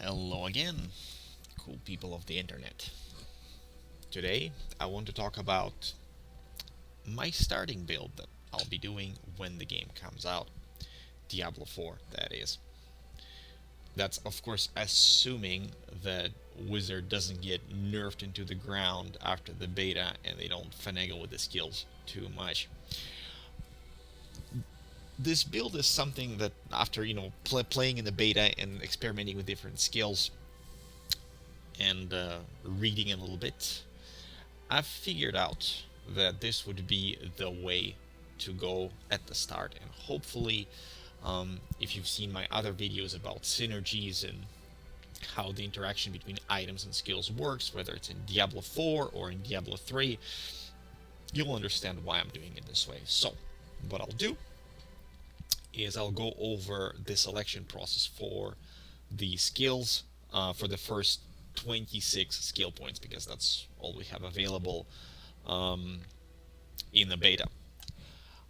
Hello again, cool people of the internet. Today, I want to talk about my starting build that I'll be doing when the game comes out. Diablo 4, that is. That's, of course, assuming that Wizard doesn't get nerfed into the ground after the beta and they don't finagle with the skills too much. This build is something that, after, playing in the beta and experimenting with different skills and reading a little bit, I've figured out that this would be the way to go at the start, and hopefully, if you've seen my other videos about synergies and how the interaction between items and skills works, whether it's in Diablo 4 or in Diablo 3, you'll understand why I'm doing it this way. So, what I'll do is I'll go over the selection process for the skills for the first 26 skill points, because that's all we have available in the beta.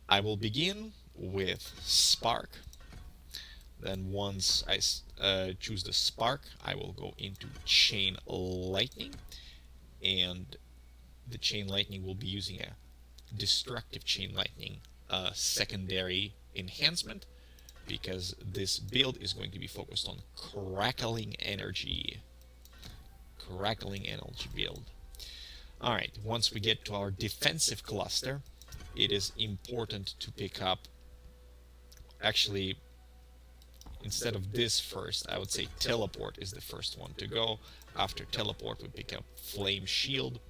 I will begin with Spark. Then once I choose the Spark, I will go into Chain Lightning, and the Chain Lightning will be using a Destructive Chain Lightning secondary enhancement, because this build is going to be focused on Crackling Energy. Crackling Energy build. Alright, once we get to our defensive cluster, it is important to pick up, actually, instead of this first, I would say Teleport is the first one to go. After Teleport, we pick up Flame Shield,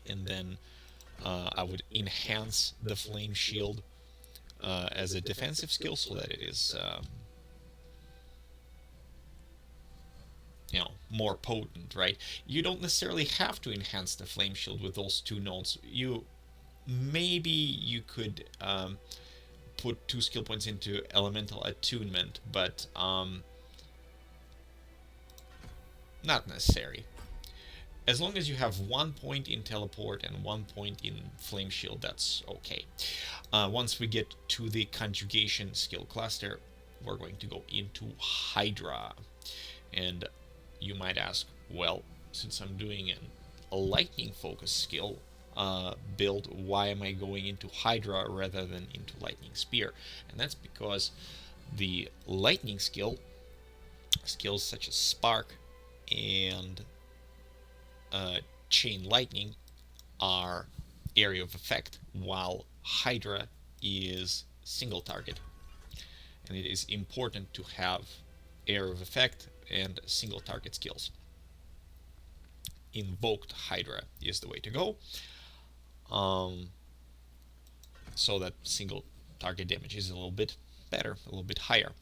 and then I would enhance the Flame Shield as a defensive skill so that it is more potent, right? You don't necessarily have to enhance the Flame Shield with those two nodes. Maybe you could put 2 skill points into Elemental Attunement, but not necessary. As long as you have 1 point in Teleport and 1 point in Flame Shield, that's okay. Once we get to the Conjugation skill cluster, we're going to go into Hydra. And you might ask, well, since I'm doing a lightning focus skill build, why am I going into Hydra rather than into Lightning Spear? And that's because the lightning skills such as Spark and Chain Lightning are area of effect, while Hydra is single target. And it is important to have area of effect and single target skills. Invoked Hydra is the way to go, so that single target damage is a little bit better, a little bit higher.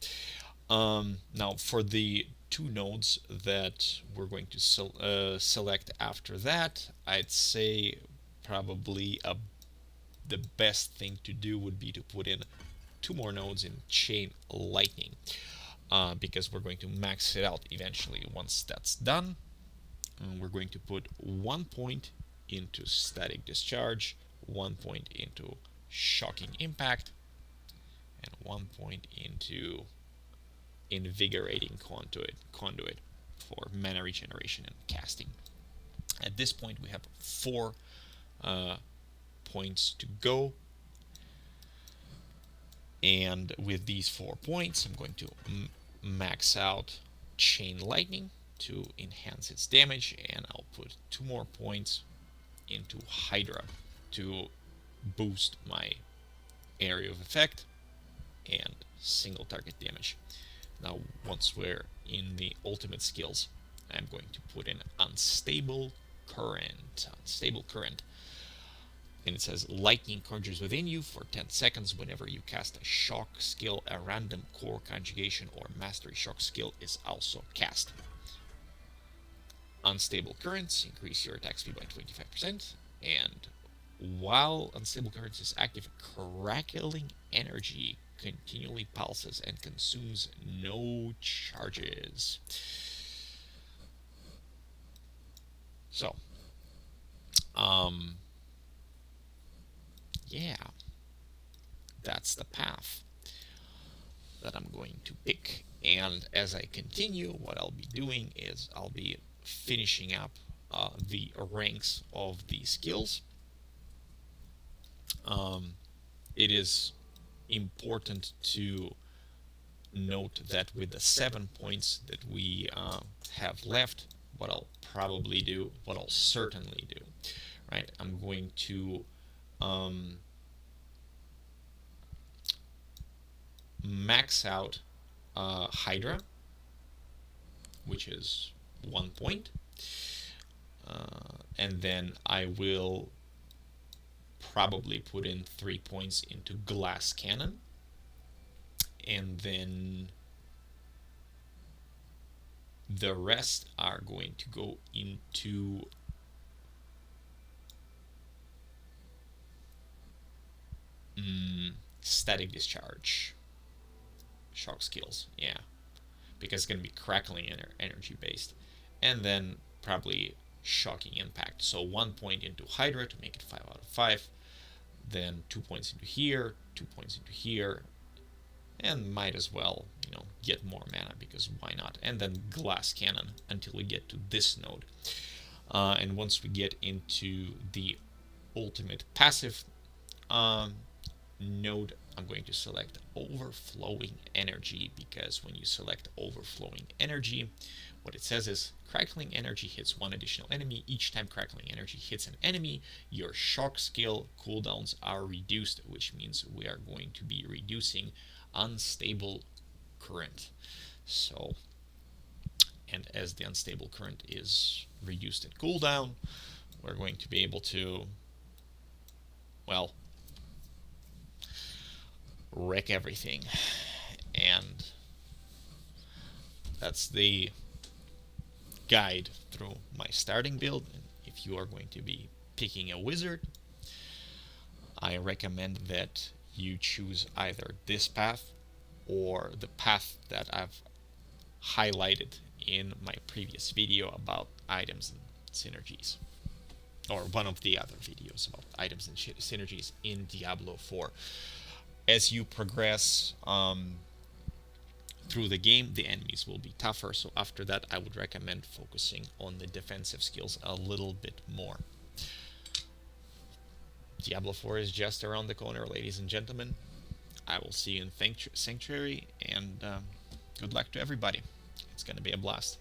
Now, for the 2 nodes that we're going to select after that, I'd say probably the best thing to do would be to put in 2 more nodes in Chain Lightning, because we're going to max it out eventually. Once that's done, we're going to put 1 point into Static Discharge, 1 point into Shocking Impact, and 1 point into Invigorating Conduit for mana regeneration and casting. At this point, we have 4 points to go, and with these 4 points, I'm going to max out Chain Lightning to enhance its damage, and I'll put 2 more points into Hydra to boost my area of effect and single target damage. Now, once we're in the ultimate skills, I'm going to put in Unstable Current. And it says, lightning conjures within you for 10 seconds whenever you cast a shock skill. A random core conjugation or mastery shock skill is also cast. Unstable currents increase your attack speed by 25%, and while unstable currents is active, crackling energy continually pulses and consumes no charges. So, yeah, that's the path. that I'm going to pick. And as I continue, what I'll be doing is I'll be finishing up the ranks of the skills. It is important to note that with the 7 points that we have left, what I'll certainly do, right? I'm going to max out Hydra, which is 1 point, and then I will probably put in 3 points into glass cannon, and then the rest are going to go into static discharge shock skills, yeah, because it's going to be crackling energy based, and then probably shocking impact. So 1 point into Hydra to make it 5 out of 5, then 2 points into here, 2 points into here, and might as well, get more mana, because why not? And then glass cannon until we get to this node. And once we get into the ultimate passive node, I'm going to select overflowing energy, because when you select overflowing energy, what it says is crackling energy hits one additional enemy. Each time crackling energy hits an enemy, your shock skill cooldowns are reduced, which means we are going to be reducing unstable current. So, and as the unstable current is reduced in cooldown, we're going to be able to, well, wreck everything. And that's the guide through my starting build. And if you are going to be picking a wizard, I recommend that you choose either this path or the path that I've highlighted in my previous video about items and synergies, or one of the other videos about items and synergies in Diablo 4. As you progress through the game, the enemies will be tougher, so after that I would recommend focusing on the defensive skills a little bit more. Diablo 4 is just around the corner, ladies and gentlemen. I will see you in Sanctuary, and good luck to everybody. It's going to be a blast.